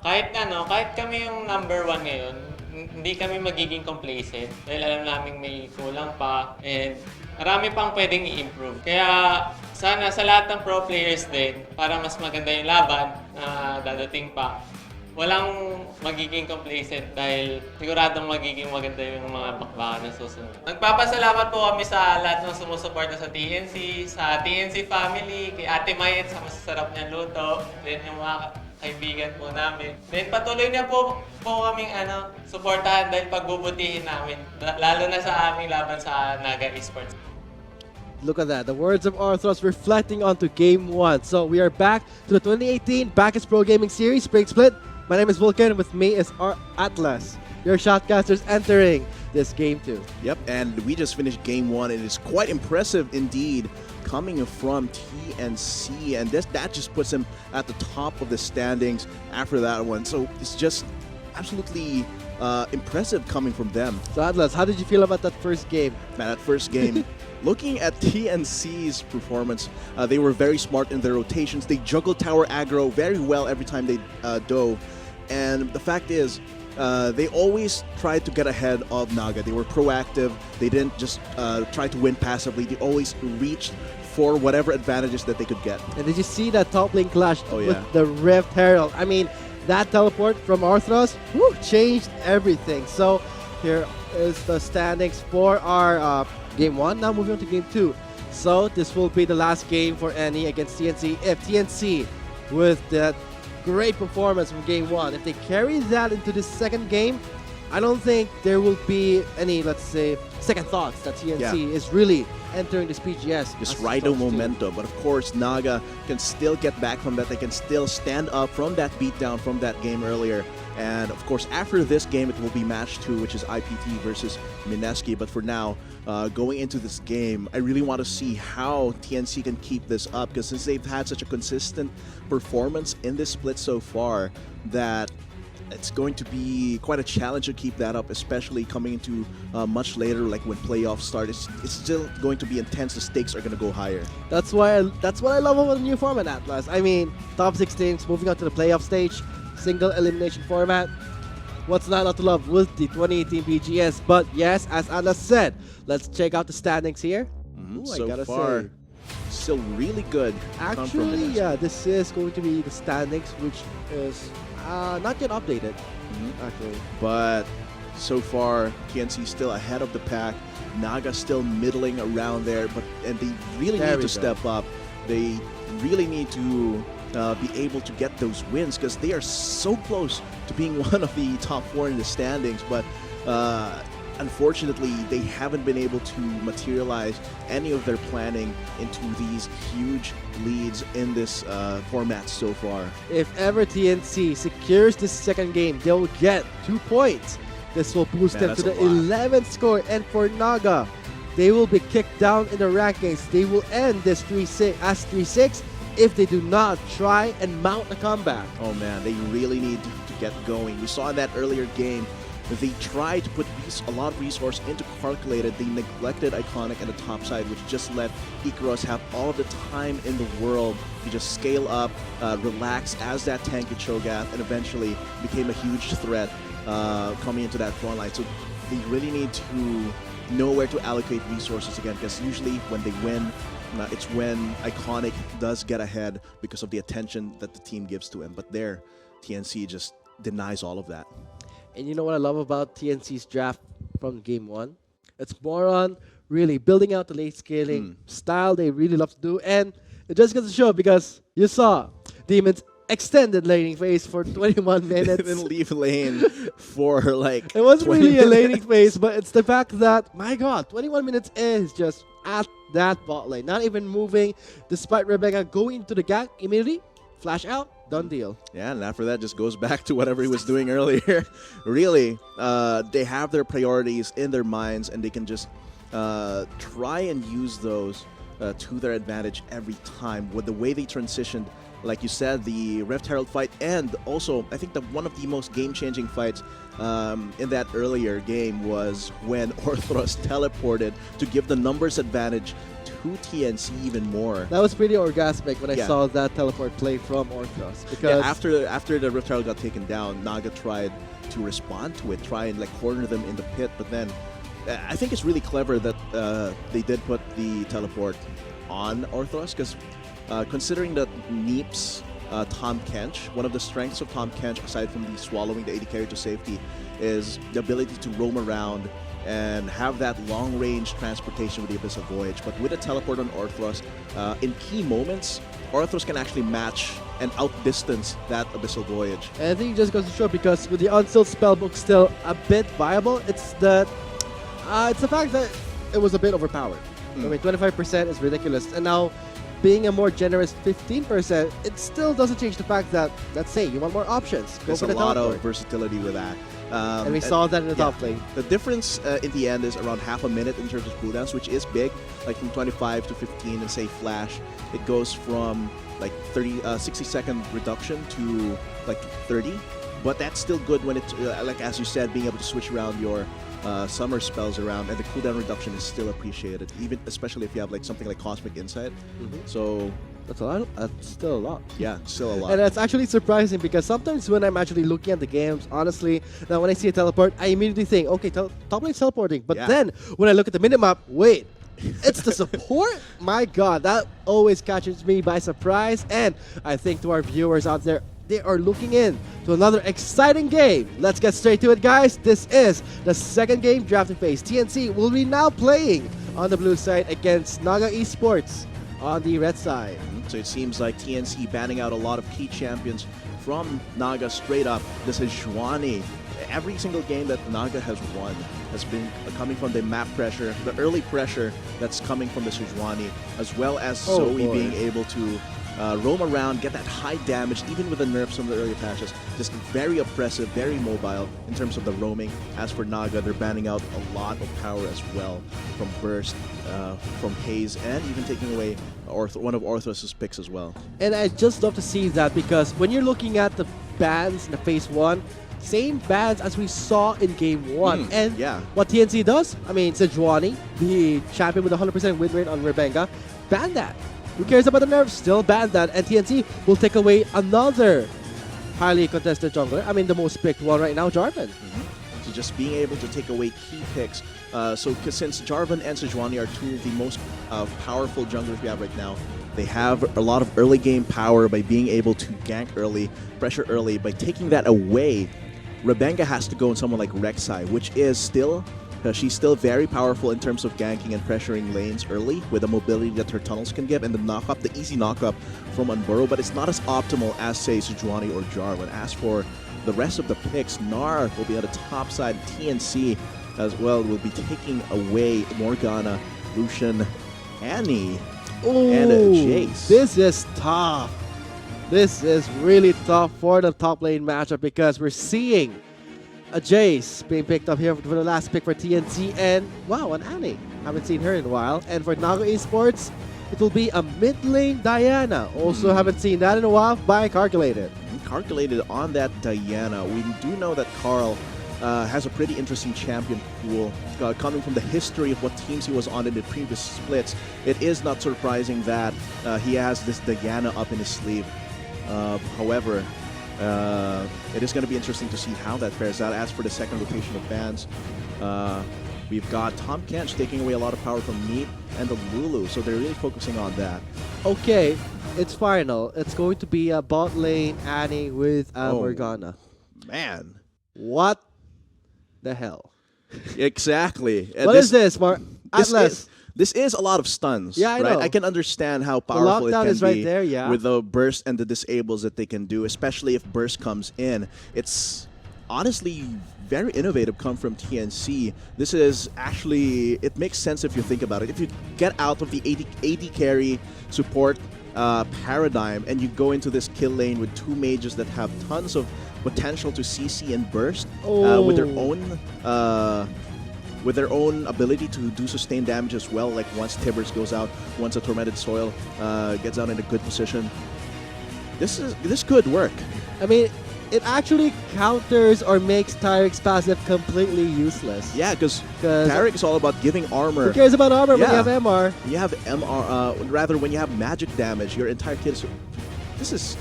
kahit kami yung number 1 ngayon, hindi kami magiging complacent dahil alam namin may kulang pa and marami pang pwedeng i-improve. Kaya sana sa lahat ng pro players din, para mas maganda yung laban na dadating pa, walang magiging complacent dahil siguradong magiging maganda yung mga bakbakan na susunod. Nagpapasalamat po kami sa lahat ng sumusuporta sa TNC, sa TNC family, kay Ate Mayet sa masasarap niyang luto, then yung mga kaibigan po namin. Then patuloy niya po kaming suportahan dahil pagbubutihin namin, lalo na sa aming laban sa Naga Esports. Look at that. The words of Arthros reflecting onto Game 1. So we are back to the 2018 Bacchus Pro Gaming Series Break Split. My name is Vulcan, and with me is Atlas, your shotcasters entering this Game 2. Yep, and we just finished Game 1, and it's quite impressive indeed coming from TNC, and that just puts him at the top of the standings after that one. So it's just absolutely impressive coming from them. So Atlas, how did you feel about that first game? Man, that first game, looking at TNC's performance, they were very smart in their rotations. They juggled tower aggro very well every time they dove. And the fact is, they always tried to get ahead of Naga. They were proactive. They didn't just try to win passively. They always reached for whatever advantages that they could get. And did you see that top lane clash yeah. with the Rift Herald? I mean, that teleport from Arthros changed everything. So here is the standings for our Game 1. Now moving on to Game 2. So this will be the last game for Annie against TNC. If TNC, with that great performance from Game 1, if they carry that into the second game, I don't think there will be any, let's say, second thoughts that TNC is really entering this PGS. Just ride a momentum. But of course, Naga can still get back from that. They can still stand up from that beatdown from that game earlier. And of course, after this game, it will be match 2, which is IPT versus Mineski. But for now, going into this game, I really want to see how TNC can keep this up, because since they've had such a consistent performance in this split so far, that it's going to be quite a challenge to keep that up, especially coming into much later, like when playoffs start. It's still going to be intense. The stakes are going to go higher. That's what I love about the new format, Atlas. I mean, top 6 teams moving on to the playoff stage, single elimination format. What's not to love with the 2018 BGS? But yes, as Atlas said, let's check out the standings here. Ooh, so I gotta far, say, still really good. actually, yeah, this is going to be the standings, which is not yet updated. Actually, But so far, TNC still ahead of the pack. Naga still middling around there, and they really There need we to go. step up. They really need to be able to get those wins, because they are so close to being one of the top 4 in the standings. But unfortunately, they haven't been able to materialize any of their planning into these huge leads in this format so far. if ever TNC secures this second game, they'll get 2 points. This will boost Man, them to that's the a lot. 11th score. And for Naga, they will be kicked down in the rankings. They will end this 3-6 as 3-6 if they do not try and mount a comeback. Oh man, they really need to get going. We saw in that earlier game, they tried to put a lot of resource into Calculated. They neglected Iconic at the top side, which just let Ikaros have all the time in the world to just scale up, relax as that tanky Cho'Gath, and eventually became a huge threat coming into that front line. So they really need to know where to allocate resources again, because usually when they win, it's when Iconic does get ahead because of the attention that the team gives to him. But there, TNC just denies all of that. And you know what I love about TNC's draft from Game 1? It's more on really building out the late scaling style they really love to do. And it just goes to show, because you saw Demon's extended laning phase for 21 minutes. Didn't leave lane for like It wasn't 20 really a minutes. laning phase, but it's the fact that, my god, 21 minutes is just at that bot lane. Not even moving, despite Rebecca going to the gank immediately. Flash out, done deal. Yeah, and after that just goes back to whatever he was doing earlier. Really, they have their priorities in their minds, and they can just try and use those to their advantage every time. With the way they transitioned, like you said, the Rift Herald fight, and also I think that one of the most game-changing fights in that earlier game was when Orthros teleported to give the numbers advantage to TNC even more. That was pretty orgasmic when I Yeah. saw that teleport play from Orthros. Yeah, Because after the Rift Herald got taken down, Naga tried to respond to it, try and like corner them in the pit, but then I think it's really clever that they did put the teleport on Orthros, because considering that Neep's Tom Kench, one of the strengths of Tom Kench, aside from the swallowing the AD carry to safety, is the ability to roam around and have that long-range transportation with the Abyssal Voyage. But with a teleport on Orthros, in key moments, Orthros can actually match and outdistance that Abyssal Voyage. and I think it just goes to show, because with the Unsealed Spellbook still a bit viable, it's the fact that it was a bit overpowered. I mean, 25% is ridiculous, and now being a more generous 15%, it still doesn't change the fact that, let's say, you want more options. Go There's for a the lot teleport. of versatility with that. And we saw that in the top lane. The difference in the end is around half a minute in terms of cooldowns, which is big. Like from 25 to 15 and say Flash, it goes from like 60-second reduction to like 30. But that's still good when it's, like as you said, being able to switch around your summer spells around, and the cooldown reduction is still appreciated, even especially if you have like something like Cosmic Insight. So That's a lot. That's still a lot. yeah, still a lot. And that's actually surprising, because sometimes when I'm actually looking at the games, honestly, now when I see a teleport, I immediately think, okay, top lane's teleporting. But Yeah. then when I look at the minimap, wait, it's the support? My God, that always catches me by surprise. And I think to our viewers out there, they are looking in to another exciting game. Let's get straight to it, guys. This is the second game, drafting phase. TNC will be now playing on the blue side against Naga Esports on the red side. So it seems like TNC banning out a lot of key champions from Naga straight up. This is Juani. Every single game that Naga has won has been coming from the map pressure, the early pressure that's coming from the Sejuani, as well as Oh, Zoe boy. being able to roam around, get that high damage, even with the nerfs from the earlier patches. Just very oppressive, very mobile in terms of the roaming. As for Naga, they're banning out a lot of power as well from Burst, from Haze, and even taking away one of Orthros' picks as well. And I just love to see that, because when you're looking at the bans in the phase 1, same bans as we saw in game 1. And yeah. what TNC does, I mean, Sejuani, the champion with 100% win rate on Rebenga, ban that. Who cares about the nerfs? Still ban that. And TNC will take away another highly contested jungler. I mean, the most picked one right now, Jarvan. So just being able to take away key picks. Since Jarvan and Sejuani are two of the most powerful junglers we have right now, they have a lot of early game power by being able to gank early, pressure early. By taking that away, Rebenga has to go on someone like Rek'Sai, which is still, she's still very powerful in terms of ganking and pressuring lanes early with the mobility that her tunnels can give and the knock-up, the easy knock-up from Unburrow, but it's not as optimal as, say, Sejuani or Jarvan. As for the rest of the picks, Gnar will be on the top side, TNC as well will be taking away Morgana, Lucian, Annie, and Jace. This is tough. This is really tough for the top lane matchup, because we're seeing a Jace being picked up here for the last pick for TNC, and wow, an Annie. Haven't seen her in a while. And for Naga Esports, it will be a mid lane Diana. Also haven't seen that in a while by Calculated. Calculated on that Diana. We do know that Carl has a pretty interesting champion pool coming from the history of what teams he was on in the previous splits. It is not surprising that he has this Diana up in his sleeve. However, it is going to be interesting to see how that fares out. As for the second rotation of bans, we've got Tom Kench taking away a lot of power from Neep and the Lulu, so they're really focusing on that. Okay, it's final. It's going to be a bot lane Annie with Morgana. Man. What the hell? Exactly. What is this, Atlas? This is a lot of stuns. Yeah, I right? know. I can understand how powerful it lockdown can is right be there, yeah. with the burst and the disables that they can do, especially if burst comes in. It's honestly very innovative come from TNC. This is actually, it makes sense if you think about it. If you get out of the AD carry support paradigm and you go into this kill lane with two mages that have tons of potential to CC and burst with their own with their own ability to do sustained damage as well. Like once Tibbers goes out, once a Tormented Soil gets out in a good position, this could work. I mean, it actually counters or makes Tyrik's passive completely useless. Yeah, because 'Cause- Tarik is all about giving armor. Who cares about armor when you Yeah. have MR? You have MR, rather when you have magic damage, your entire kit is... This is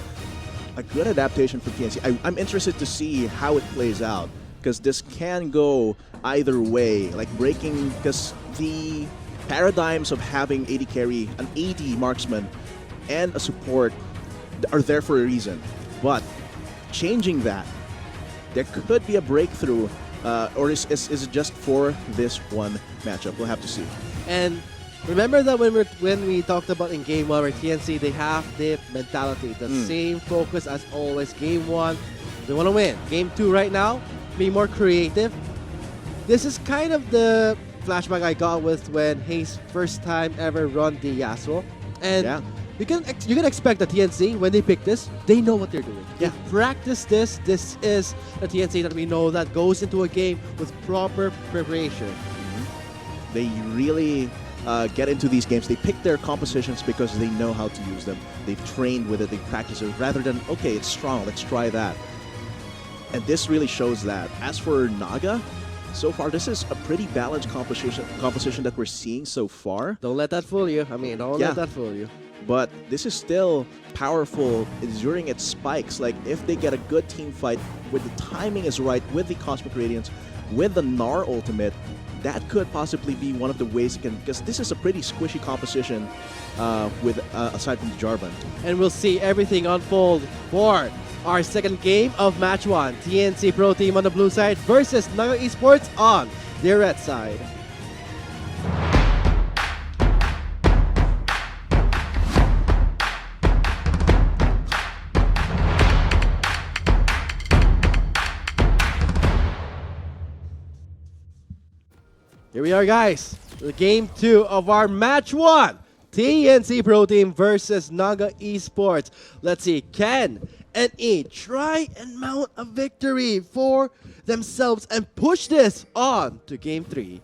a good adaptation for TNC. I'm interested to see how it plays out, because this can go either way, like breaking, because the paradigms of having AD carry, an AD marksman, and a support are there for a reason. But changing that, there could be a breakthrough, or is it just for this one matchup? We'll have to see. And remember that when we talked about in Game 1 where TNC, they have the mentality, the same focus as always. Game 1, they want to win. Game 2 right now, be more creative. This is kind of the flashback I got with when Hayes first time ever run the Yasuo. And Yeah. you can expect the TNC, when they pick this, they know what they're doing. Yeah. They practice this. This is the TNC that we know that goes into a game with proper preparation. They really get into these games. They pick their compositions because they know how to use them. They've trained with it. They practice it rather than, okay, it's strong, let's try that. And this really shows that. As for Naga, so far this is a pretty balanced composition that we're seeing so far. Don't let that fool you. I mean, don't Yeah. let that fool you. But this is still powerful during its spikes. Like, if they get a good team fight, with the timing is right, with the Cosmic Radiance, with the Gnar ultimate, that could possibly be one of the ways you can... Because this is a pretty squishy composition aside from the Jarvan. And we'll see everything unfold for our second game of Match 1. TNC Pro Team on the blue side versus Naga Esports on the red side. Here we are, guys. The game 2 of our Match 1. TNC Pro Team versus Naga Esports. Let's see, can NE try and mount a victory for themselves and push this on to Game 3?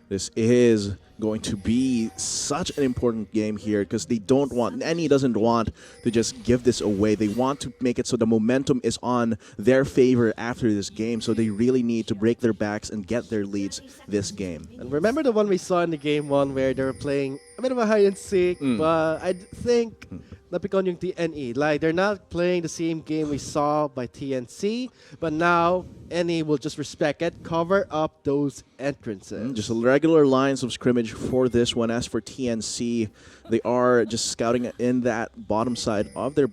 This is going to be such an important game here because they don't want, NE doesn't want to just give this away. They want to make it so the momentum is on their favor after this game. So they really need to break their backs and get their leads this game. And remember the one we saw in the Game 1 where they were playing a bit of a hide and seek, but I think napikon yung TNE. Like, they're not playing the same game we saw by TNC, but now NE will just respect it, cover up those entrances. Just regular lines of scrimmage for this one. As for TNC, they are just scouting in that bottom side of their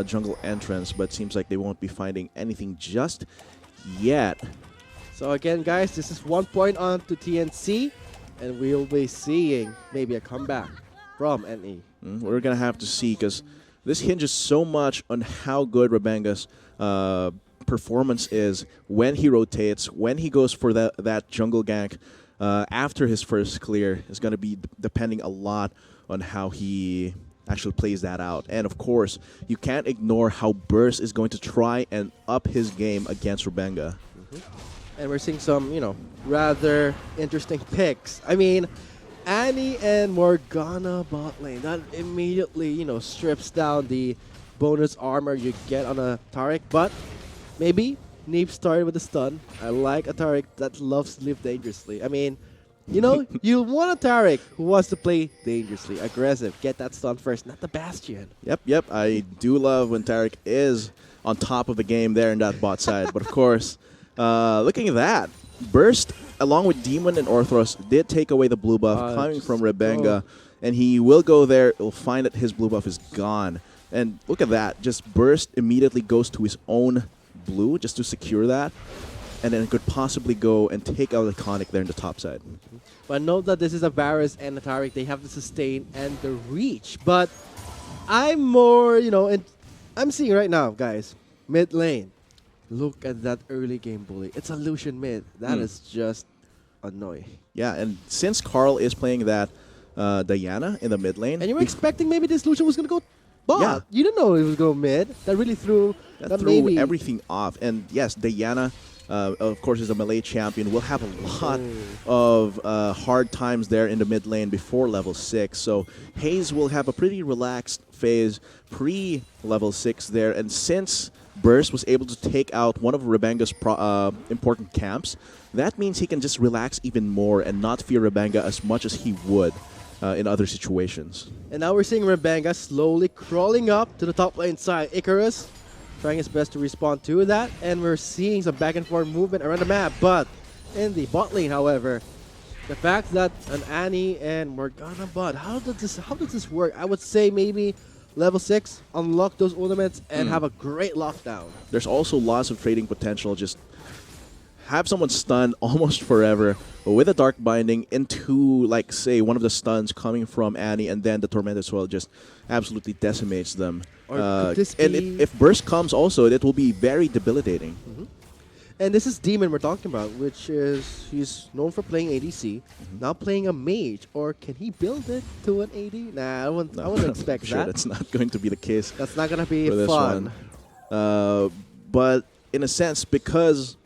jungle entrance, but seems like they won't be finding anything just yet. So again, guys, this is 1 point on to TNC, and we'll be seeing maybe a comeback from NE. We're going to have to see because this hinges so much on how good Rebenga's performance is when he rotates, when he goes for that jungle gank after his first clear. Is going to be depending a lot on how he actually plays that out. And of course, you can't ignore how Burst is going to try and up his game against Rebenga. And we're seeing some, rather interesting picks. I mean, Annie and Morgana bot lane. That immediately, strips down the bonus armor you get on a Taric. But maybe Neep started with a stun. I like a Taric that loves to live dangerously. I mean, you want a Taric who wants to play dangerously, aggressive. Get that stun first, not the Bastion. Yep. I do love when Taric is on top of the game there in that bot side. But of course, looking at that, Burst, along with Demon and Orthros, did take away the blue buff coming from Rebenga. And he will go there. He'll find that his blue buff is gone. And look at that. Just Burst immediately goes to his own blue just to secure that. And then could possibly go and take out Iconic there in the top side. But note that this is a Varus and a Taric. They have the sustain and the reach. But I'm more, I'm seeing right now, guys, mid lane. Look at that early game bully. It's a Lucian mid. That is just annoying. Yeah, and since Carl is playing that Diana in the mid lane. And you were expecting maybe this Lucian was going to go bot. Yeah. You didn't know it was going mid. That really threw That threw everything off. And yes, Diana of course, is a melee champion, will have a lot of hard times there in the mid lane before level 6. So Hayes will have a pretty relaxed phase pre-level 6 there. And since Burst was able to take out one of Rebenga's important camps, that means he can just relax even more and not fear Rebenga as much as he would in other situations. And now we're seeing Rebenga slowly crawling up to the top lane side. Icarus trying his best to respond to that, and we're seeing some back and forth movement around the map. But in the bot lane, however, the fact that an Annie and Morgana bot, how does this work? I would say maybe level 6, unlock those ornaments and have a great lockdown. There's also lots of trading potential. Just have someone stunned almost forever with a Dark Binding into, like, say, one of the stuns coming from Annie, and then the Tormented Soil just absolutely decimates them. Or could this and be- if Burst comes also, it will be very debilitating. And this is Demon we're talking about, which is he's known for playing ADC, now playing a mage. Or can he build it to an AD? Nah, I wouldn't expect Sure, that. that's not going to be the case. That's not gonna be for this fun. one. But in a sense, because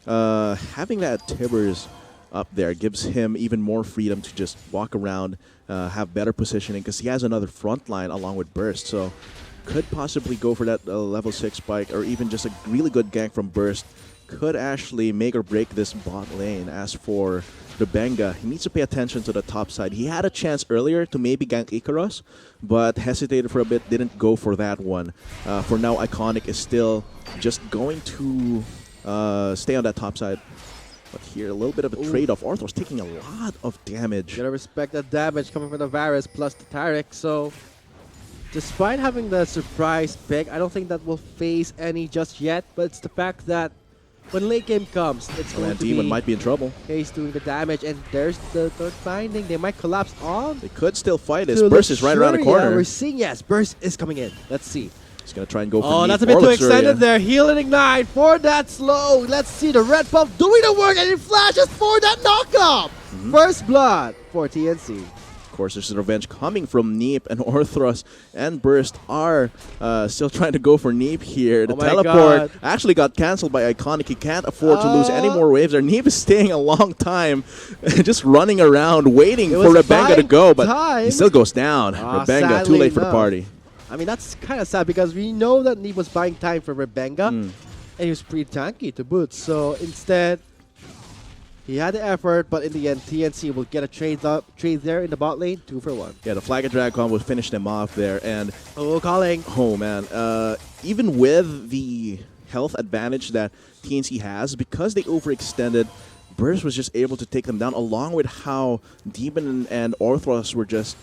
having that Tibbers up there gives him even more freedom to just walk around, have better positioning, because he has another front line along with Burst. So could possibly go for that level 6 spike, or even just a really good gank from Burst. Could actually make or break this bot lane. As for Rebenga, he needs to pay attention to the top side. He had a chance earlier to maybe gank Icarus, but hesitated for a bit, didn't go for that one. For now, Iconic is still just going to stay on that top side. But here, a little bit of a trade-off. Arthur's taking a lot of damage. Gotta respect that damage coming from the Varus plus the Taric. So despite having the surprise pick, I don't think that will phase any just yet. But it's the fact that when late game comes, it's going to Demon be might be in trouble. Hayes doing the damage, and there's the third binding. They might collapse on. They could still fight this. to Burst is right around the Luxuria. corner. We're seeing, yes, Burst is coming in. Let's see. He's going to try and go for Oh, Neep that's a bit or too Luxuria. extended there. Heal and ignite for that slow. Let's see the red buff doing the work, and it flashes for that knockup. First blood for TNC. Of course, there's revenge coming from Neep, and Orthros and Burst are still trying to go for Neep here. The Oh my teleport God. actually got cancelled by Iconic. He can't afford to lose any more waves there. Neep is staying a long time, just running around, waiting for was Rebenga to buying go, but time. he still goes down. Ah, Rebenga, too sadly late for the enough. party. I mean, that's kind of sad because we know that Neep was buying time for Rebenga, and he was pretty tanky to boot. So instead, he had the effort, but in the end, TNC will get a trade there in the bot lane, 2 for 1. Yeah, the Flag and Drag combo finished them off there, and Oh, calling. oh man, even with the health advantage that TNC has, because they overextended, Burst was just able to take them down, along with how Demon and Orthros were just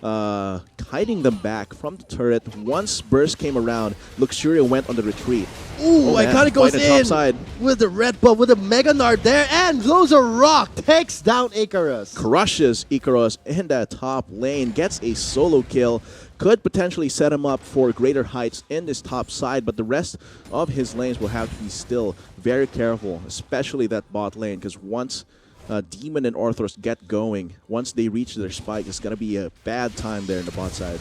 hiding them back from the turret. Once Burst came around, Luxuria went on the retreat. Ooh, Oh, man, Iconic goes fight the top in side. with the red buff, with the Mega Nard there, and blows a rock, takes down Icarus. Crushes Icarus in that top lane, gets a solo kill, could potentially set him up for greater heights in this top side, but the rest of his lanes will have to be still very careful, especially that bot lane, because once Demon and Orthros get going, once they reach their spike, it's going to be a bad time there in the bot side.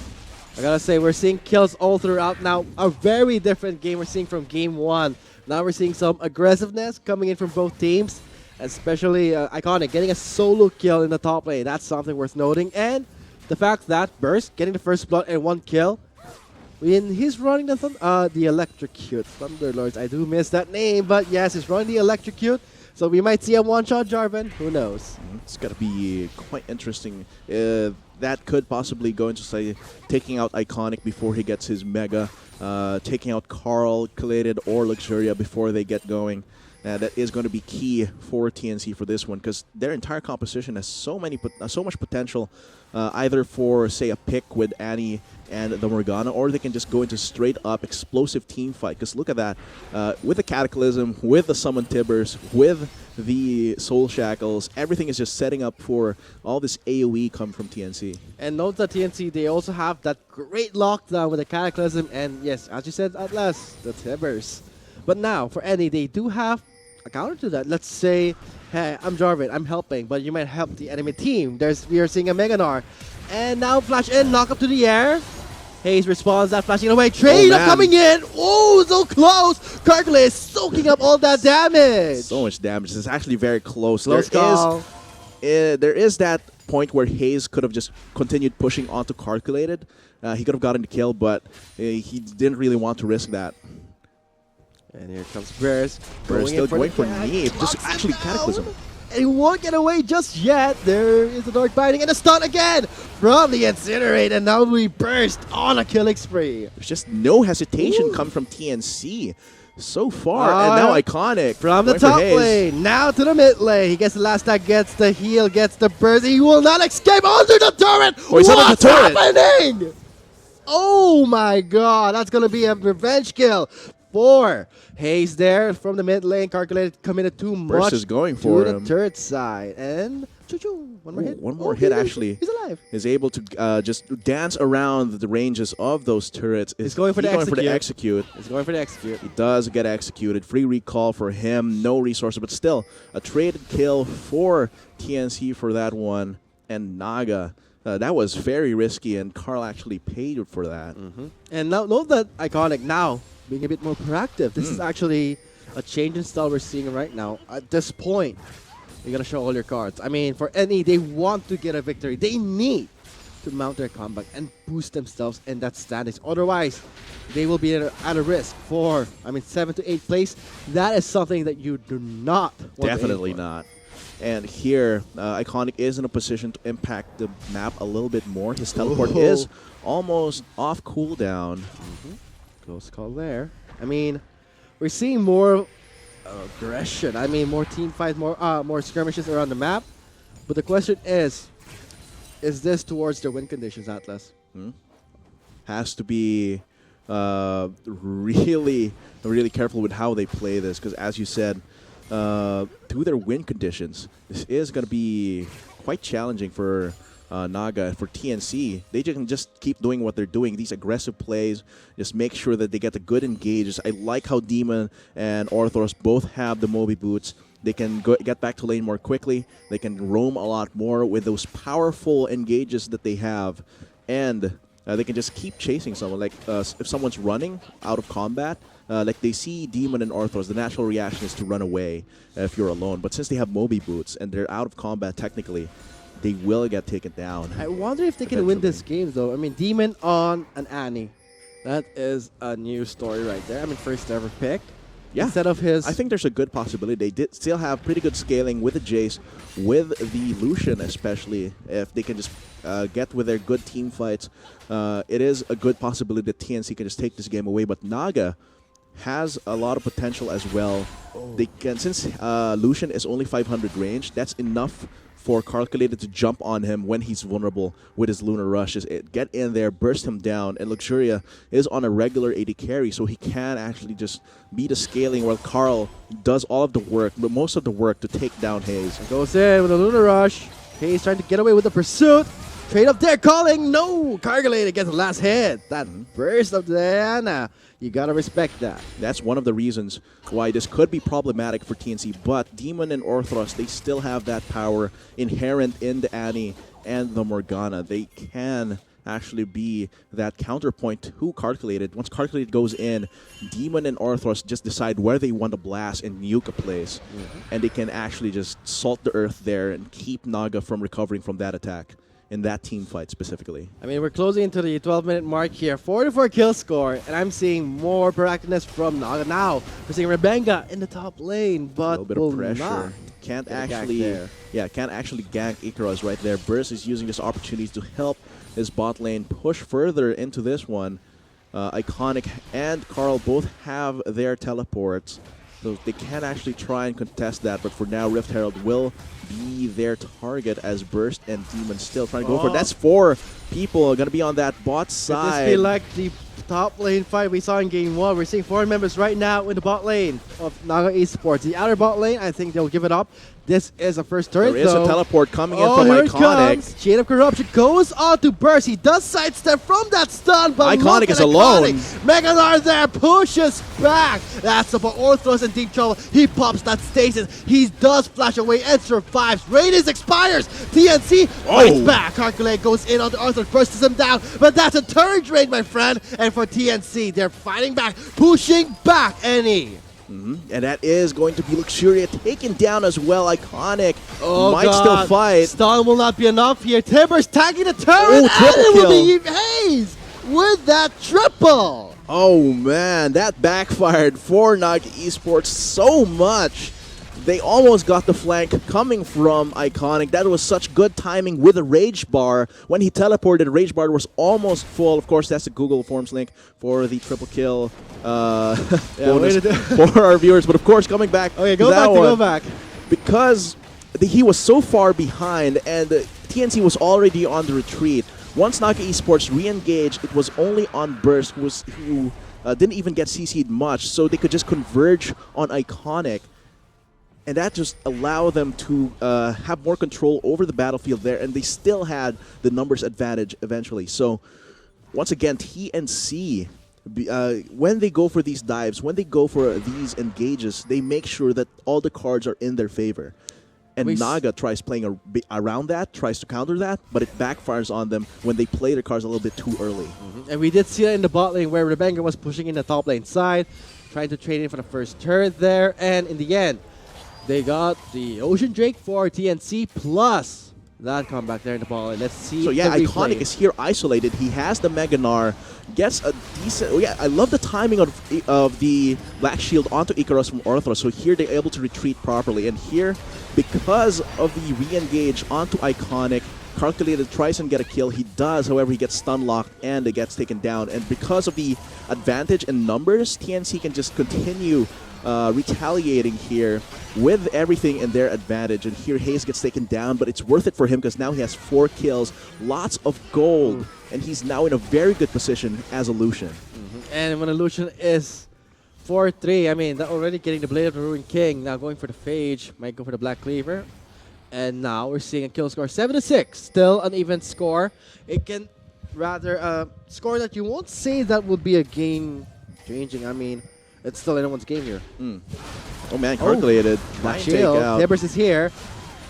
I gotta say, we're seeing kills all throughout now. A very different game we're seeing from game 1. Now we're seeing some aggressiveness coming in from both teams, especially Iconic getting a solo kill in the top lane. That's something worth noting. And the fact that Burst getting the first blood and 1 kill. When he's running the Electrocute Thunderlords, I do miss that name, but yes, he's running the Electrocute. So we might see a one-shot Jarvan. Who knows? It's going to be quite interesting. That could possibly go into, say, taking out Iconic before he gets his Mega, taking out Carl, Collated, or Luxuria before they get going. That is going to be key for TNC for this one, because their entire composition has so much potential, either for, say, a pick with Annie and the Morgana, or they can just go into straight up explosive team fight. Because look at that, with the Cataclysm, with the Summon Tibbers, with the Soul Shackles, everything is just setting up for all this AoE come from TNC. And note that TNC, they also have that great lockdown with the Cataclysm, and yes, as you said at last, the Tibbers. But now, for Annie, they do have a counter to that. Let's say, hey, I'm Jarvan, I'm helping, but you might help the enemy team. We are seeing a Meganar. And now flash in, knock up to the air. Hayes responds that, flashing away. Trade man. coming in. Oh, so close. Karkule is soaking up all that damage. So much damage. It's actually very close. Close call. There is that point where Hayes could have just continued pushing onto Calculated. He could have gotten the kill, but he didn't really want to risk that. And here comes Bears. Bears still going for the knee. gag. Just Knocks him actually down. Cataclysm. And he won't get away just yet. There is a Dark Binding and a stun again from the Incinerate. And now we burst on a killing spree. There's just no hesitation Ooh. coming from TNC so far. And now Iconic. From the going for top Hayes. lane, now to the mid lane. He gets the last tag, gets the heal, gets the burst. He will not escape under the turret. Oh, he's under the What's turret. happening? Oh my god, that's going to be a revenge kill for Hayes there from the mid lane. Calculated committed too much is going for to him. the turret side. And choo-choo, one more Ooh, hit. one more hit, actually. He's alive. Is able to just dance around the ranges of those turrets. He's going for the execute. He's going for the execute. He does get executed. Free recall for him. No resources, but still a traded kill for TNC for that one. And Naga. That was very risky, and Carl actually paid for that. And now, note that Iconic now being a bit more proactive. This is actually a change in style we're seeing right now. At this point, you gotta show all your cards. I mean, for NE, they want to get a victory. They need to mount their comeback and boost themselves in that standings. Otherwise, they will be at a risk for, 7th to 8th place. That is something that you do not want to aim Definitely for. not. And here, Iconic is in a position to impact the map a little bit more. His teleport is almost off cooldown. Close call there. I mean, we're seeing more aggression. I mean, more team fights, more skirmishes around the map. But the question is this towards their win conditions, Atlas? Has to be really, really careful with how they play this, because as you said, through their win conditions, this is going to be quite challenging for Naga. For TNC, they can just keep doing what they're doing, these aggressive plays, just make sure that they get the good engages. I like how Demon and Orthros both have the Moby boots. They can get back to lane more quickly. They can roam a lot more with those powerful engages that they have. And they can just keep chasing someone. Like if someone's running out of combat, like they see Demon and Orthros, the natural reaction is to run away if you're alone. But since they have Moby boots and they're out of combat technically, they will get taken down. I wonder if they can win this game, though. I mean, Demon on an Annie. That is a new story right there. I mean, first ever pick. Yeah. Instead of his... I think there's a good possibility. They did still have pretty good scaling with the Jace, with the Lucian especially. If they can just get with their good team fights, it is a good possibility that TNC can just take this game away. But Naga has a lot of potential as well. They can, since Lucian is only 500 range, that's enough for Calculated to jump on him when he's vulnerable with his Lunar Rushes. Get in there, burst him down, and Luxuria is on a regular AD carry, so he can actually just be the scaling while Carl does all of the work, but most of the work to take down Hayes. Goes in with a Lunar Rush. Hayes trying to get away with the pursuit. Trade up there, calling. No! Calculated gets the last hit. That burst of Diana. You gotta respect that. That's one of the reasons why this could be problematic for TNC, but Demon and Orthros, they still have that power inherent in the Annie and the Morgana. They can actually be that counterpoint to Calculated. Once Calculated goes in, Demon and Orthros just decide where they want to blast and nuke a place, and they can actually just salt the earth there and keep Naga from recovering from that attack. In that team fight specifically. I mean, we're closing into the 12-minute mark here. 44 kill score, and I'm seeing more proactiveness from Naga now. We're seeing Rebenga in the top lane, but a little bit of pressure. Can't actually gank Icarus right there. Burst is using this opportunity to help his bot lane push further into this one. Iconic and Carl both have their teleports, so they can actually try and contest that, but for now Rift Herald will be their target as Burst and Demon still trying to go for it. That's 4 people going to be on that bot side. Could this be like the top lane fight we saw in Game 1? We're seeing 4 members right now in the bot lane of Naga Esports. The outer bot lane, I think they'll give it up. This is a first turret, There is a teleport coming in from here it Iconic. comes. Chain of Corruption goes on to Burst. He does sidestep from that stun, but Iconic look at is alone. Megalar there pushes back. That's about Orthros in deep trouble. He pops that stasis. He does flash away and survives. Radius expires. TNC fights back. Calculate goes in on the Orthros. Atlas bursts him down, but that's a turret drain, my friend. And for TNC, they're fighting back, pushing back Any. And that is going to be Luxuria taken down as well. Iconic Oh, might God. still fight. Stun will not be enough here. Timbers tagging the turret, Oh, and triple it will kill. be Hayes with that triple. Oh man, that backfired for Naga Esports so much. They almost got the flank coming from Iconic. That was such good timing with a Rage Bar. When he teleported, Rage Bar was almost full. Of course, that's the Google Forms link for the triple kill bonus for our viewers. But of course, coming back Okay, to go that back, one, go back. because he was so far behind and TNC was already on the retreat. Once Naga Esports re-engaged, it was only on Burst who didn't even get CC'd much, so they could just converge on Iconic. And that just allowed them to have more control over the battlefield there, and they still had the numbers advantage eventually. So, once again, TNC, when they go for these dives, when they go for these engages, they make sure that all the cards are in their favor. And Naga tries playing around that, tries to counter that, but it backfires on them when they play their cards a little bit too early. And we did see that in the bot lane where Rebenga was pushing in the top lane side, trying to trade in for the first turret there, and in the end, they got the Ocean Drake for TNC plus that comeback there in the ball. Let's see. So yeah, the Iconic replay. is here isolated. He has the Mega Gnar, gets a decent. Oh yeah, I love the timing of the Black Shield onto Icarus from Orthros. So here they're able to retreat properly, and here because of the re-engage onto Iconic, Calculated tries and get a kill. He does, however, he gets stun locked and it gets taken down. And because of the advantage in numbers, TNC can just continue retaliating here with everything in their advantage. And here Hayes gets taken down, but it's worth it for him because now he has 4 kills, lots of gold, and he's now in a very good position as a Lucian. And when Illusion is 4-3, I mean, they're already getting the Blade of the Ruined King. Now going for the Phage, might go for the Black Cleaver. And now we're seeing a kill score 7-6. Still an even score. It can rather score that you won't say that would be a game changing. I mean, it's still anyone's game here. Oh man, Calculated. Black Nice Shield. takeout. Tibbers is here.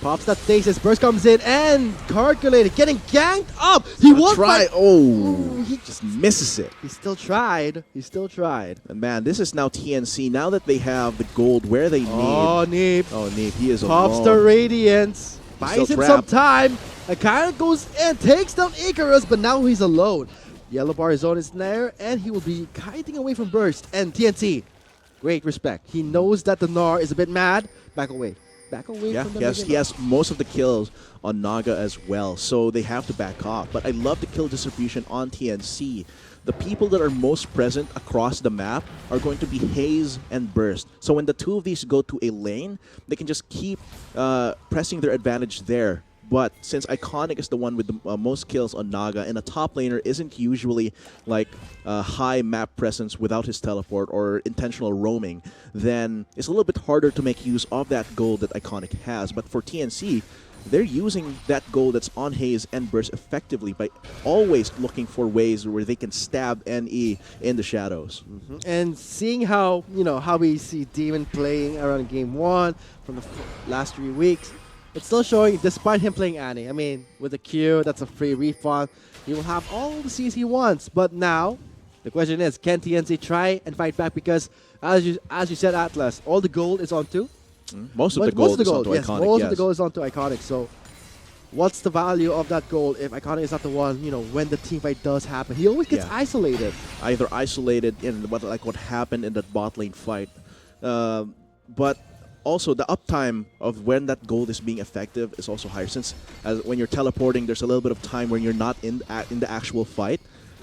Pops that stasis. Burst comes in and Calculated getting ganked up. He won't try. fight. Oh, he just misses it. He still tried. He still tried. And man, this is now TNC. Now that they have the gold where they need. Oh, Neep. Oh, Neep, he is Pops alone. the Radiance. Buys still him some trapped. time. Akira goes in, takes down Icarus, but now he's alone. Yellow bar zone is there, and he will be kiting away from Burst. And TNC, great respect. He knows that the Gnar is a bit mad. Back away. Back away Yeah, from the he has most of the kills on Naga as well, so they have to back off. But I love the kill distribution on TNC. The people that are most present across the map are going to be Hayes and Burst. So when the two of these go to a lane, they can just keep pressing their advantage there. But since Iconic is the one with the most kills on Naga, and a top laner isn't usually like high map presence without his teleport or intentional roaming, then it's a little bit harder to make use of that gold that Iconic has. But for TNC, they're using that gold that's on Hayes and Burst effectively by always looking for ways where they can stab NE in the shadows. And seeing how, how we see Demon playing around game 1 from the last 3 weeks, it's still showing, despite him playing Annie. I mean, with the Q, that's a free refund. He will have all the Cs he wants. But now, the question is, can TNC try and fight back? Because, as you said, Atlas, all the gold is onto. Most of the gold is onto yes, Iconic, most of the gold is onto Iconic. So, what's the value of that gold if Iconic is not the one, when the team fight does happen? He always gets isolated. Either isolated in what happened in that bot lane fight. But also, the uptime of when that gold is being effective is also higher. Since when you're teleporting, there's a little bit of time when you're not in the actual fight.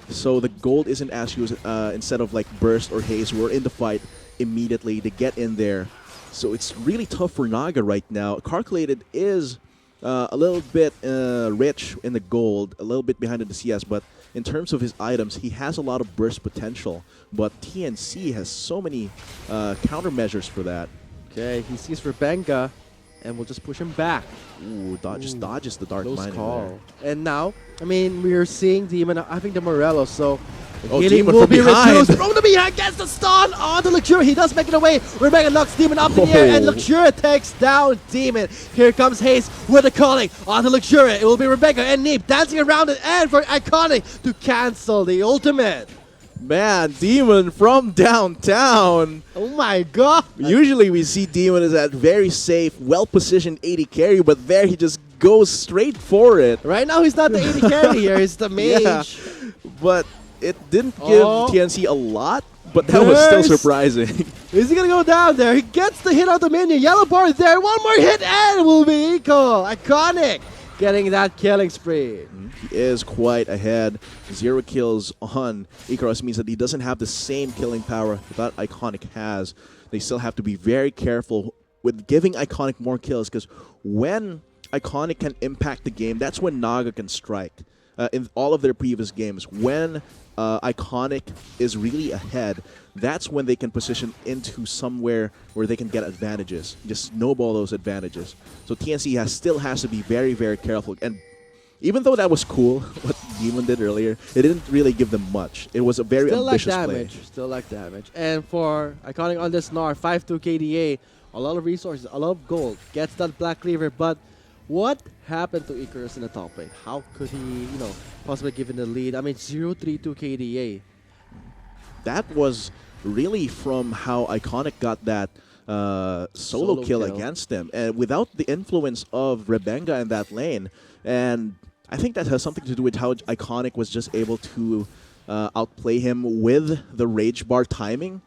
So the gold isn't as used instead of like Burst or Haze who are in the fight immediately to get in there. So it's really tough for Naga right now. Calculated is a little bit rich in the gold, a little bit behind in the CS, but in terms of his items, he has a lot of burst potential. But TNC has so many countermeasures for that. Okay, he sees Rebenga, and we'll just push him back. Ooh, just dodges the Dark Close Mining call. there. And now, I mean, we are seeing Demon having the Morelos, so Oh, Healing Demon will from be behind. reduced. From the behind gets the stun on the Luxuria. He does make it away. Rebecca knocks Demon up in the air, and Oh. Luxuria takes down Demon. Here comes Haze with a calling on the Luxuria. It will be Rebecca and Neep dancing around it, and for Iconic to cancel the ultimate. Man, Demon from downtown. Oh my god. Usually we see Demon as that very safe, well-positioned 80 carry, but there he just goes straight for it. Right now he's not the 80 carry here, he's the mage. Yeah, but it didn't give Oh. TNC a lot, but that was still Burst. surprising. Is he gonna go down there? He gets the hit on the minion. Yellow bar there. One more hit and it will be Eco. Iconic getting that killing spree. He is quite ahead. 0 kills on Icarus means that he doesn't have the same killing power that Iconic has. They still have to be very careful with giving Iconic more kills, because when Iconic can impact the game, that's when Naga can strike. In all of their previous games, when Iconic is really ahead, that's when they can position into somewhere where they can get advantages, just snowball those advantages. So TNC still has to be very, very careful. And even though that was cool, what Demon did earlier, it didn't really give them much. It was a very Still like ambitious damage. play. Still like damage. And for Iconic on this Gnar, 5-2 KDA, a lot of resources, a lot of gold. Gets that Black Cleaver, but what happened to Icarus in the top lane? How could he, possibly give in the lead? I mean, 0-3-2 KDA. That was really from how Iconic got that solo kill against them, and without the influence of Rebenga in that lane. And I think that has something to do with how Iconic was just able to outplay him with the Rage Bar timing.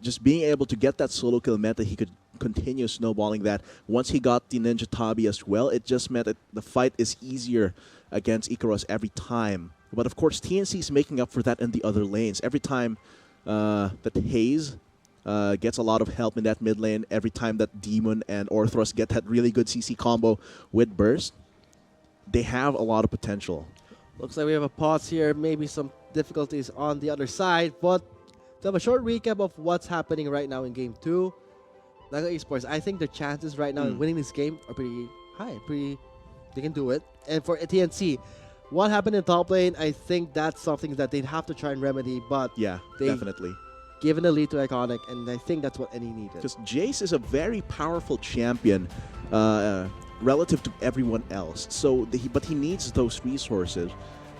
Just being able to get that solo kill meant that he could continue snowballing that. Once he got the Ninja Tabi as well, it just meant that the fight is easier against Icarus every time. But of course, TNC is making up for that in the other lanes. Every time that Haze gets a lot of help in that mid lane, every time that Demon and Orthros get that really good CC combo with Burst, they have a lot of potential. Looks like we have a pause here, maybe some difficulties on the other side, but to have a short recap of what's happening right now in Game 2, Naga Esports, I think the chances right now in winning this game are pretty high. They can do it. And for TNC, what happened in top lane, I think that's something that they'd have to try and remedy, but Yeah, They- definitely. given the lead to Iconic, and I think that's what any needed. Because Jace is a very powerful champion relative to everyone else. So, but he needs those resources,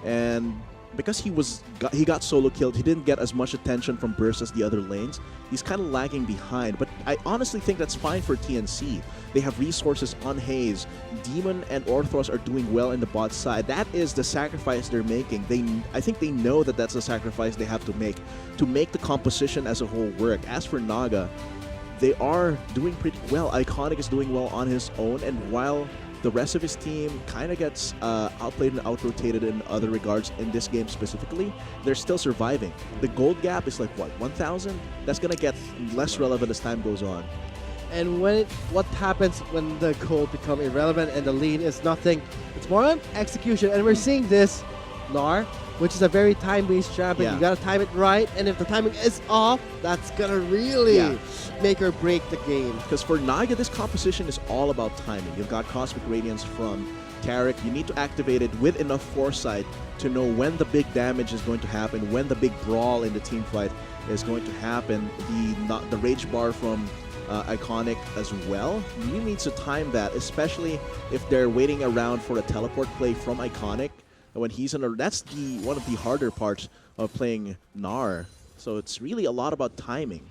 and because he got solo killed, he didn't get as much attention from Burst as the other lanes. He's kind of lagging behind, but I honestly think that's fine for TNC. They have resources on Haze. Demon and Orthros are doing well in the bot side. That is the sacrifice they're making. I think they know that that's a sacrifice they have to make the composition as a whole work. As for Naga, they are doing pretty well. Iconic is doing well on his own, and while the rest of his team kind of gets outplayed and out-rotated in other regards in this game specifically, they're still surviving. The gold gap is like, what, 1,000? That's going to get less relevant as time goes on. And what happens when the gold become irrelevant and the lead is nothing? It's more on execution, and we're seeing this, Gnar, which is a very time-based champion. Yeah. You gotta time it right, and if the timing is off, that's gonna really make or break the game. Because for Naga, this composition is all about timing. You've got Cosmic Radiance from Tarek. You need to activate it with enough foresight to know when the big damage is going to happen, when the big brawl in the team fight is going to happen. The Rage Bar from Iconic as well. You need to time that, especially if they're waiting around for a teleport play from Iconic. When he's that's one of the harder parts of playing Gnar. So it's really a lot about timing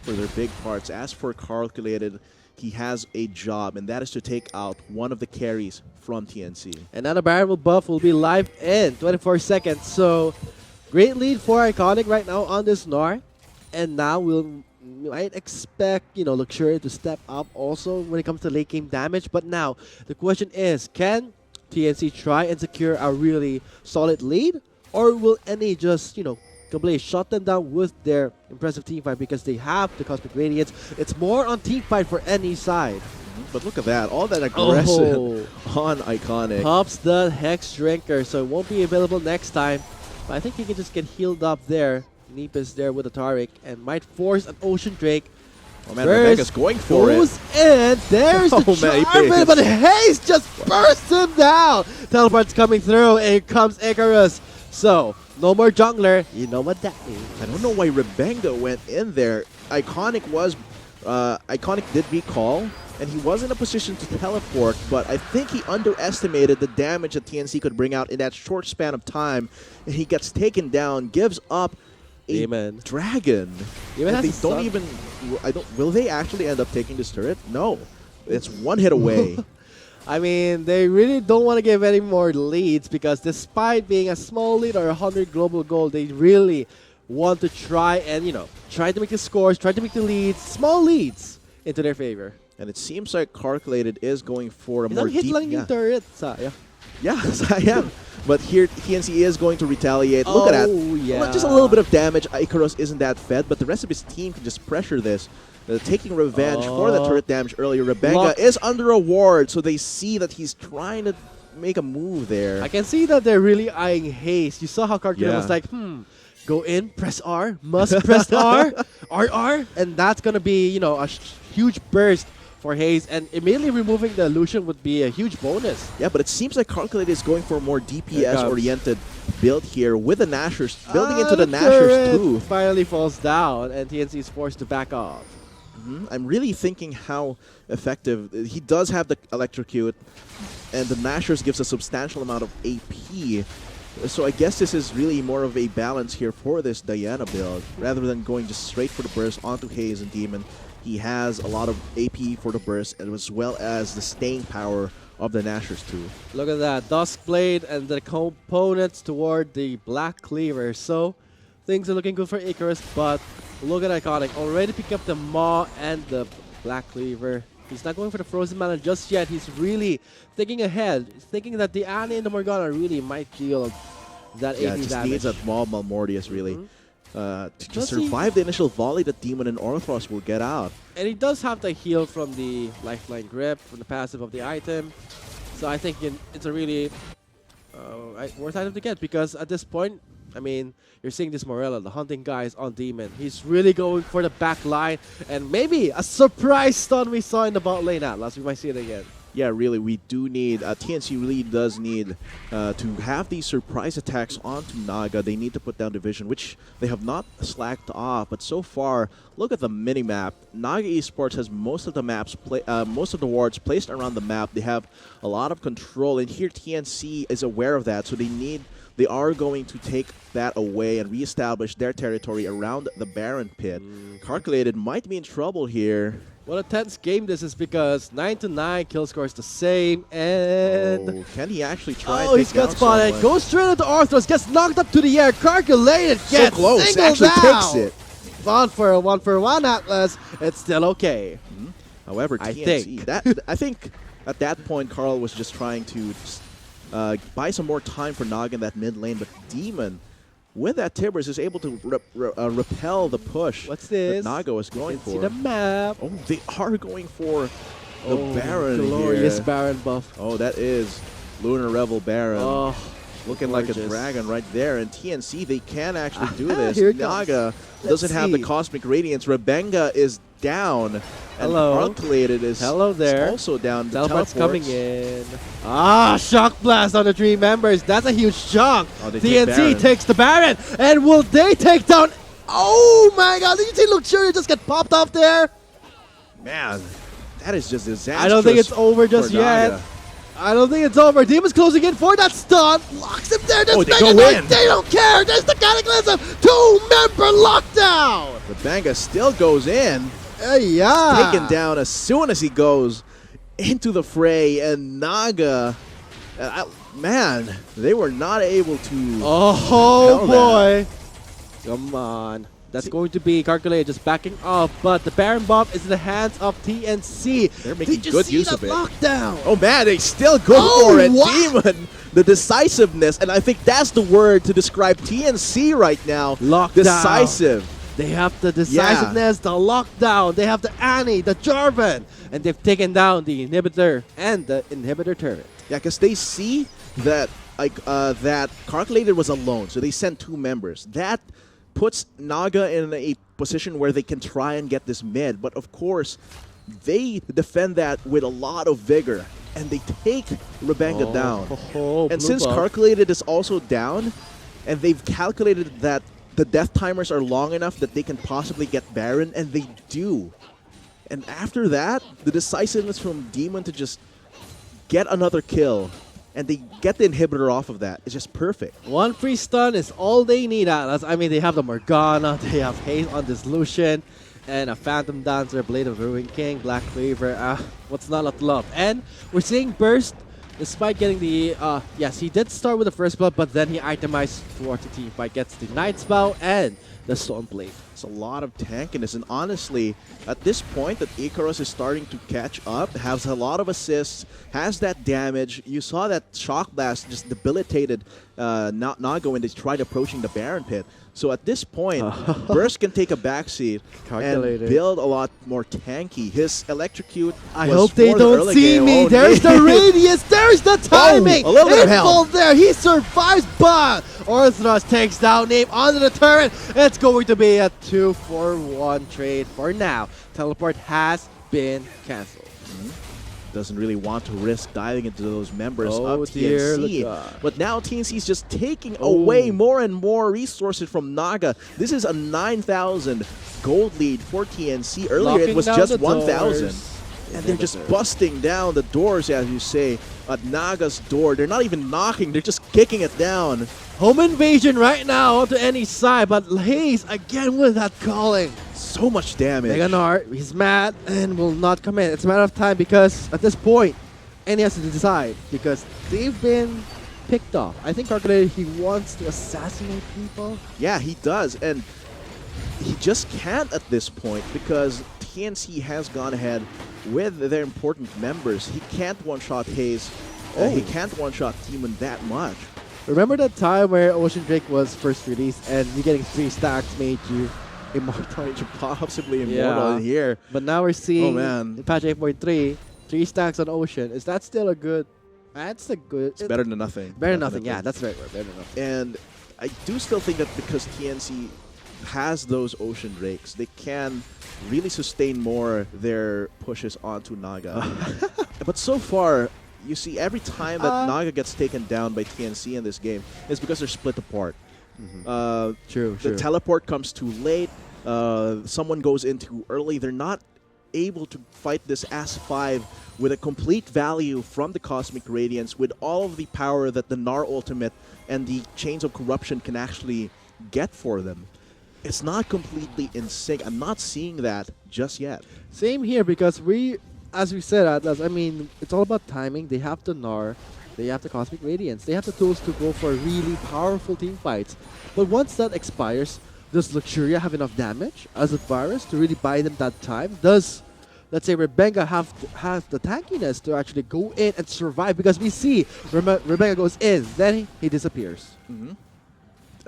for their big parts. As for Calculated, he has a job, and that is to take out one of the carries from TNC. Another barrel buff will be live in 24 seconds. So great lead for Iconic right now on this Gnar. And now we might expect, Luxuria to step up also when it comes to late game damage. But now the question is, can TNC try and secure a really solid lead, or will NA just, completely shut them down with their impressive team fight because they have the Cosmic Radiance? It's more on team fight for any side. But look at that, all that aggression Oh. on Iconic. Pops the Hex Drinker, so it won't be available next time. But I think he can just get healed up there. Neep is there with a Taric and might force an Ocean Drake. Oh man, Rebecca's going for it. Goes in. There's the Oh, man, Charmin, but Haze just bursts him down. Teleport's coming through, and here comes Icarus. So, No more jungler. You know what that means. I don't know why Rebenga went in there. Iconic did recall, and he was in a position to teleport, but I think he underestimated the damage that TNC could bring out in that short span of time, and he gets taken down, gives up a Demon. dragon. Demon And has they a don't stun. even. Will they actually end up taking this turret? No, it's one hit away. I mean, they really don't want to give any more leads because despite being a small lead or 100 global gold, they really want to try and, try to make the scores, try to make the leads, small leads, into their favor. And it seems like Calculated is going for a Isang more hit deep. lang yung turret. Sayang. Yes, I am. But here, TNC is going to retaliate. Look at that. Oh, yeah. Just a little bit of damage. Icarus isn't that fed, but the rest of his team can just pressure this. Taking revenge for the turret damage earlier. Rebenga Lock. is under a ward, so they see that he's trying to make a move there. I can see that they're really eyeing haste. You saw how Karkina Yeah. was like, go in, press R, must press R, RR, and that's going to be, a huge burst for Haze, and immediately removing the illusion would be a huge bonus. Yeah, but it seems like Calculated is going for a more DPS-oriented build here with the Nashers, building into the Nashers turret too. finally falls down, and TNC is forced to back off. I'm really thinking how effective. He does have the Electrocute, and the Nashers gives a substantial amount of AP. So I guess this is really more of a balance here for this Diana build. Rather than going just straight for the burst onto Haze and Demon, he has a lot of AP for the burst as well as the staying power of the Nashers too. Look at that, Duskblade and the components toward the Black Cleaver. So things are looking good for Icarus, but look at Iconic. Already picking up the Maw and the Black Cleaver. He's not going for the Frozen Mana just yet. He's really thinking ahead. He's thinking that the Annie and the Morgana really might deal that Yeah, 80 just damage. needs that Maw Malmortius really. To Does just he- survive the initial volley that Demon and Orthros will get out. And he does have the heal from the Lifeline Grip, from the passive of the item. So I think it's a really worth item to get because at this point, I mean, you're seeing this Morella, the hunting guys on Demon. He's really going for the back line and maybe a surprise stun we saw in the bot lane Atlas. We might see it again. Yeah, really, we do need, TNC really does need to have these surprise attacks onto Naga. They need to put down Division, which they have not slacked off. But so far, look at the mini-map. Naga Esports has most of the maps, most of the wards placed around the map. They have a lot of control, and here TNC is aware of that, so they are going to take that away and reestablish their territory around the Baron Pit. Calculated might be in trouble here. What a tense game this is because 9-9 kill score is the same and... Oh, can he actually try Oh, and he's take got down spotted. someone? Goes straight into Arthros. Gets knocked up to the air. Calculated. So Gets close. singled Actually out. takes it. One for one Atlas. It's still okay. However, I TNC, think. I think at that point, Carl was just trying to buy some more time for Naga in that mid lane, but Demon, with that Tibbers, is able to repel the push What's that this? Naga was going See for. the map. Oh, they are going for the Baron Glorious here. Baron buff. Oh, that is Lunar Revel Baron. Oh, Looking like a gorgeous. dragon right there. And TNC, they can actually do this. Here it comes. Naga Let's doesn't have the see. Cosmic Radiance. Rebenga is down. Hello. And Calculated is Hello there. also down. The Teleport's teleports. coming in. Ah, Shock Blast on the 3 members. That's a huge chunk. Oh, they take TNC Baron. takes the Baron. And will they take down... Oh my god, did you see Luxury just get popped off there? Man, that is just disastrous. I don't think it's over just for yet. Naga. I don't think it's over. Demon's closing in for that stun. Locks him there. There's Oh, they Mega go Knight. in. They don't care. There's the Cataclysm. 2-member lockdown. Rebenga still goes in. Yeah. Taken down as soon as he goes into the fray. And Naga, man, they were not able to... Oh Hell boy. Come on. That's going to be calculated, just backing off. But the Baron Bomb is in the hands of TNC. They're making Did you good see use that of it. lockdown? Oh man, they still go Oh, for it. wow. Demon, the decisiveness, and I think that's the word to describe TNC right now. Lockdown. Decisive. They have the decisiveness, the lockdown. They have the Annie, the Jarvan. And they've taken down the inhibitor and the inhibitor turret. Yeah, because they see that that Calculated was alone, so they sent 2 members. That puts Naga in a position where they can try and get this mid, but of course, they defend that with a lot of vigor, and they take Rebenga down. Oh, And blue since buff. Calculated is also down, and they've calculated that the death timers are long enough that they can possibly get Baron, and they do. And after that, the decisiveness from Demon to just get another kill, and they get the inhibitor off of that. It's just perfect. One free stun is all they need, Atlas. I mean, they have the Morgana, they have Haze on this Lucian, and a Phantom Dancer, Blade of the Ruin King, Black Cleaver. What's not to love? And we're seeing Burst, despite getting the... yes, he did start with the first blood, but then he itemized towards the team fight, gets the Knight's Bow and the Stone Blade. It's a lot of tankiness, and honestly, at this point that Icarus is starting to catch up, has a lot of assists, has that damage. You saw that Shock Blast just debilitated Naga when they tried approaching the Baron Pit. So at this point, Burst can take a backseat and build a lot more tanky. His Electrocute I hope they don't see me. There's the radius. There's the timing. A little bit of help. There. He survives, but Orthros takes down Aim onto the turret. It's going to be a 2-for-1 trade for now. Teleport has been cancelled. Doesn't really want to risk diving into those members of dear, TNC. But now TNC is just taking away more and more resources from Naga. This is a 9,000 gold lead for TNC. Earlier it was just 1,000. And they're just busting down the doors, as you say, at Naga's door. They're not even knocking, they're just kicking it down. Home invasion right now onto any side, but Haze again with that calling. So much damage. Meganar, he's mad and will not come in. It's a matter of time because at this point, and he has to decide because they've been picked off. I think Calculated, he wants to assassinate people. Yeah, he does, and he just can't at this point because TNC has gone ahead with their important members. He can't one-shot Haze. He can't one-shot Demon that much. Remember that time where Ocean Drake was first released and you getting 3 stacks made you immortal? Possibly immortal in here. But now we're seeing in patch 8.3, 3 stacks on Ocean. Is that still a good... That's a good... It's better than nothing. Better than nothing, yeah, that's right. Better than nothing. And I do still think that because TNC has those Ocean Drakes, they can really sustain more their pushes onto Naga. But so far, you see every time that Naga gets taken down by TNC in this game, it's because they're split apart. True. The teleport comes too late. Someone goes in too early. They're not able to fight this S5 with a complete value from the Cosmic Radiance, with all of the power that the Gnar Ultimate and the Chains of Corruption can actually get for them. It's not completely in sync. I'm not seeing that just yet. Same here because as we said, Atlas, I mean, it's all about timing. They have the Gnar, they have the Cosmic Radiance, they have the tools to go for really powerful team fights. But once that expires, does Luxuria have enough damage as a virus to really buy them that time? Does, let's say, Rebenga have the tankiness to actually go in and survive? Because we see Rebenga goes in, then he disappears.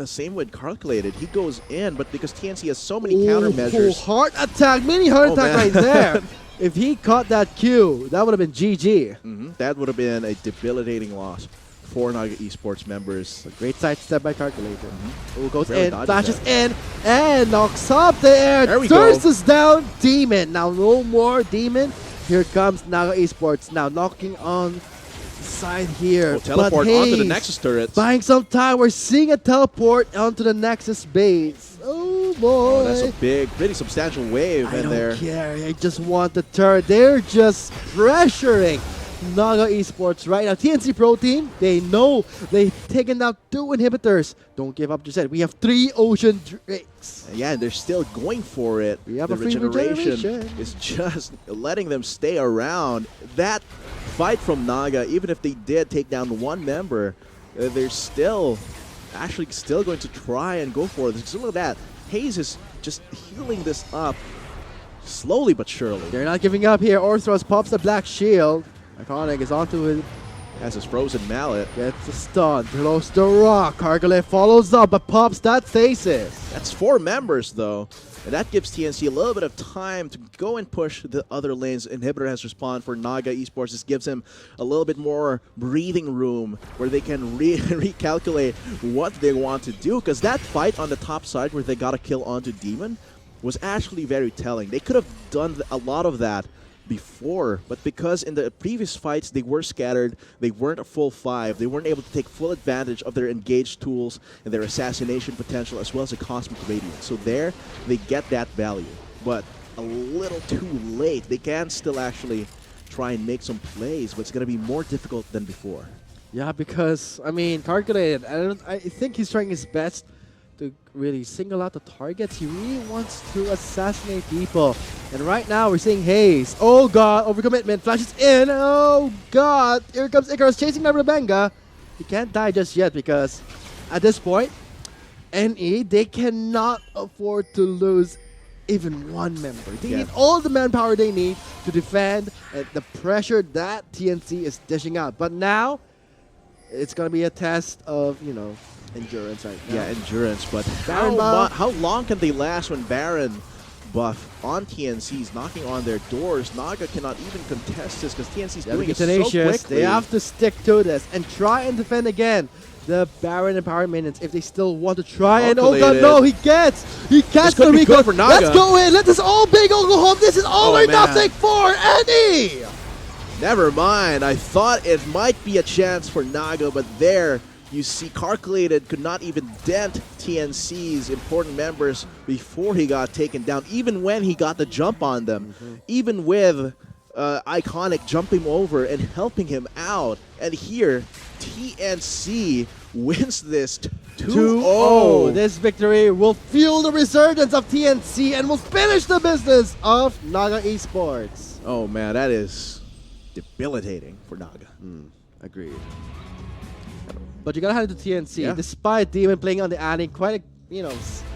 Same with Calculated. He goes in, but because TNC has so many countermeasures. Heart attack, mini heart attack right there. If he caught that Q, that would have been GG. That would have been a debilitating loss for Naga Esports members. A great sidestep by Calculator. Who goes Really in, flashes dodges in, and knocks up the air. There we Turns go. us down. Demon. Now no more Demon. Here comes Naga Esports now knocking on the side here. Teleport But onto the Haze Nexus turrets. buying some time. We're seeing a teleport onto the Nexus base. Oh boy. That's a big, pretty substantial wave I in don't there. care. I just want the turret. They're just pressuring Naga Esports right now. TNC Pro Team, they know they've taken out 2 inhibitors. Don't give up just yet. We have 3 Ocean Drakes. Yeah, and they're still going for it. We have the a free regeneration. is just letting them stay around. That fight from Naga, even if they did take down 1 member, they're still going to try and go for this. Look at that. Haze is just healing this up slowly but surely. They're not giving up here. Orthros pops the black shield. Iconic is onto it. Has his frozen mallet. Gets the stun. Throws the rock. Cargale follows up but pops that stasis. That's 4 members though. And that gives TNC a little bit of time to go and push the other lanes. Inhibitor has respawned for Naga Esports. This gives him a little bit more breathing room where they can recalculate what they want to do. Because that fight on the top side where they got a kill onto Demon was actually very telling. They could have done a lot of that before, but because in the previous fights they were scattered, they weren't a full 5, they weren't able to take full advantage of their engaged tools and their assassination potential as well as the Cosmic Radiance. So there, they get that value, but a little too late. They can still actually try and make some plays, but it's going to be more difficult than before. Yeah, because, I mean, calculated. I think he's trying his best to really single out the targets. He really wants to assassinate people. And right now, we're seeing Haze. Oh, God. Overcommitment. Flashes in. Oh, God. Here comes Icarus chasing Nabrabenga. He can't die just yet because at this point, NE, they cannot afford to lose even one member. They need all the manpower they need to defend the pressure that TNC is dishing out. But now, it's going to be a test of, you know, endurance right now. Yeah, endurance, but Baron buff. how long can they last when Baron buff on TNC is knocking on their doors? Naga cannot even contest this because TNC is doing it so tenacious. quickly. They have to stick to this and try and defend again the Baron and Power Maintenance if they still want to try. And oh god, no, he gets the be recall. good for Naga. Let's go in. Let this all big go home. This is all or man. nothing for NE. Never mind. I thought it might be a chance for Naga, but there you see Calculated could not even dent TNC's important members before he got taken down, even when he got the jump on them. Even with Iconic jumping over and helping him out. And here, TNC wins this 2-0. This victory will fuel the resurgence of TNC and will finish the business of Naga Esports. Oh man, that is debilitating for Naga. Agreed. But you gotta hand it to TNC. Yeah. Despite Demon playing on the Annie, quite a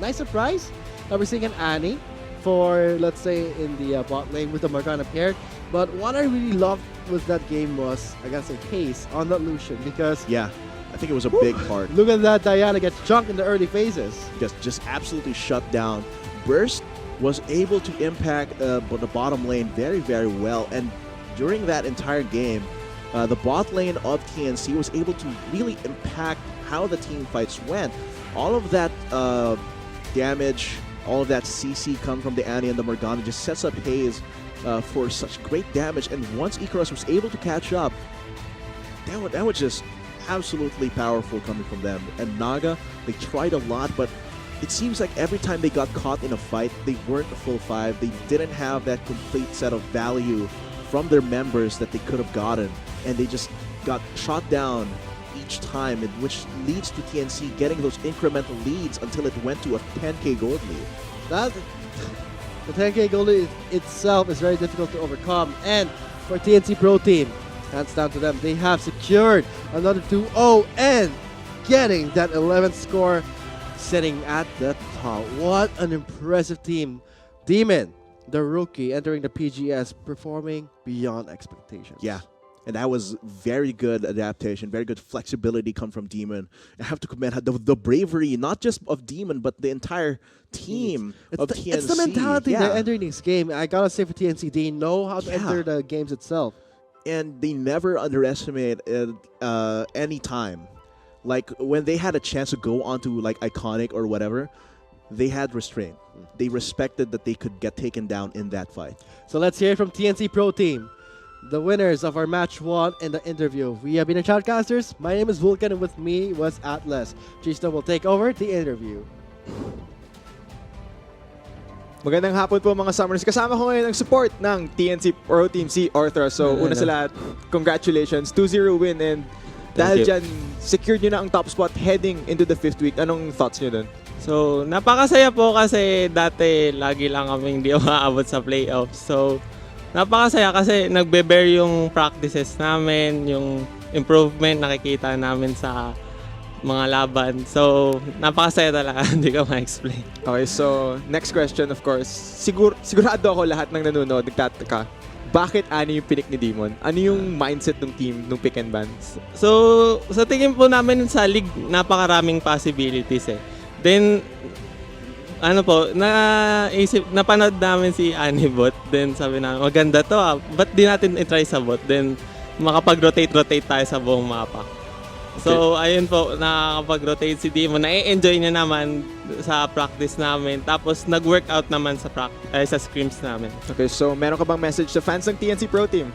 nice surprise that we're seeing an Annie for, let's say, in the bot lane with the Morgana paired. But what I really loved with that game was, I gotta say, Haze on that Lucian because Yeah, I think it was a big part. look at that Diana get chunked in the early phases. Just absolutely shut down. Burst was able to impact the bottom lane very, very well. And during that entire game, the bot lane of TNC was able to really impact how the team fights went. All of that damage, all of that CC come from the Annie and the Morgana just sets up Haze for such great damage. And once Icarus was able to catch up, that was just absolutely powerful coming from them. And Naga, they tried a lot, but it seems like every time they got caught in a fight, they weren't a full 5. They didn't have that complete set of value from their members that they could have gotten, and they just got shot down each time, which leads to TNC getting those incremental leads until it went to a 10k gold lead. The 10k goal lead itself is very difficult to overcome, and for TNC Pro Team, hands down to them, they have secured another 2-0 and getting that 11th score, sitting at the top. What an impressive team. Demon, the rookie entering the PGS, performing beyond expectations. Yeah, and that was very good adaptation, very good flexibility come from Demon. I have to commend the bravery, not just of Demon, but the entire team of TNC. It's the mentality they're entering this game. I gotta say for TNC, they know how to enter the games itself. And they never underestimate any time. Like when they had a chance to go onto like Iconic or whatever, they had restraint. They respected that they could get taken down in that fight. So let's hear from TNC Pro Team, the winners of our match 1 in the interview. We have been the Shoutcasters. My name is Vulcan and with me was Atlas. Chista will take over the interview. Magandang hapon po mga Summoners. Kasama ko ngayon ang support ng TNC Pro Team si Orthros. So una sa lahat, congratulations. 2-0 win and dahil dyan, secured nyo na ang top spot heading into the 5th week. Anong thoughts nyo dun? So, napakasaya po kasi dati lagi lang kaming hindi umaabot sa playoffs. So, napakasaya kasi nagbe-bear yung practices namin, yung improvement nakikita namin sa mga laban. So, napakasaya talaga. Hindi ko ma-explain. Okay, so next question of course. Sigurado ako lahat ng nanonood nagtataka. Bakit Ani yung pinik ni Demon? Ano yung mindset ng team nung pick and ban? So, sa tingin po namin sa league, napakaraming possibilities eh. Then, napanood namin si Anibot. Then sabi namin, maganda to ba't di natin i-try sa bot? Then, makapag-rotate tayo sa buong mapa. So, ayun po, nakakapag-rotate si Dimo. Na-enjoy niya naman sa practice namin. Tapos, nag-workout naman sa scrims namin. Okay, so meron ka bang message sa fans ng TNC Pro Team?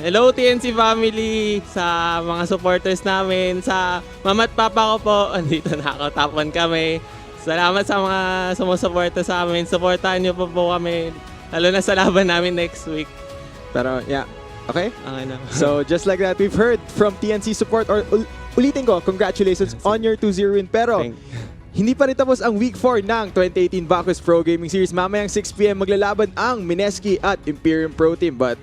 Hello TNC family, sa mga supporters namin, sa mama at papa ko po, andito na ako, top 1 kami. Salamat sa mga sumusuporta sa amin. Supportahan niyo po kami, lalo na sa laban namin next week. Pero, yeah. Okay? Okay na. So, just like that, we've heard from TNC support, or ulitin ko, congratulations on your 2-0 win. Pero, hindi pa rin tapos ang Week 4 ng 2018 Bacchus Pro Gaming Series. Mamayang 6 PM maglalaban ang Mineski at Imperium Pro Team. But,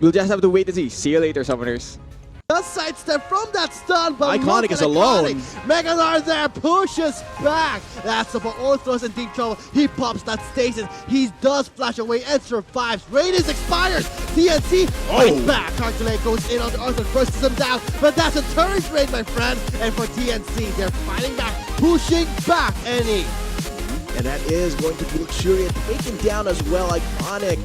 we'll just have to wait and see. See you later, Summoners. Just sidestep from that stun, but Iconic look is at alone. Megalar there pushes back. That's about Orthros in deep trouble. He pops that stasis. He does flash away and survives. Radius expires. TNC right back. Calculate goes in on the Orthros, bursts him down. But that's a turret raid, my friend. And for TNC, they're fighting back, pushing back. And that is going to be Luxuriant taken down as well. Iconic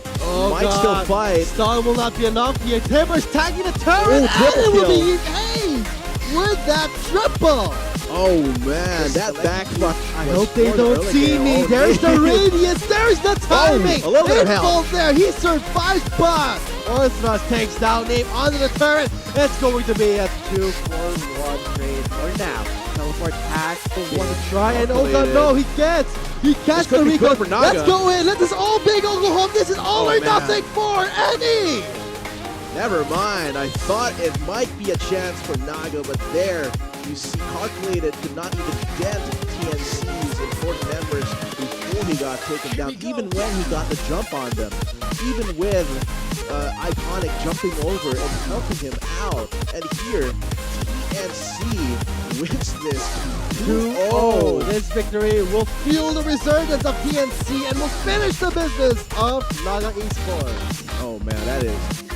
might God. still fight. Stun will not be enough here. Timbers tagging the turret. Triple and it will kill. be engaged with that triple. Oh man, that backflip. I hope they don't see me. There's the radius. There's the timing. a little bit of help. Involved there. He survives, but Orthros takes down Name onto the turret. It's going to be a 2-for-1 trade for now. Teleport has to want to try, and oh god, no, he gets the could be recall. good for Naga. Let's go in. Let this all big go home. This is all or man. nothing for Eddie. Never mind. I thought it might be a chance for Naga, but there you see Calculated could not even dent TNC's important members before he got taken down, even when he got the jump on them, even with Iconic jumping over and helping him out. And here, TNC wins this 2-0. This victory will fuel the resurgence of TNC and will finish the business of Naga Esports. Oh man, that is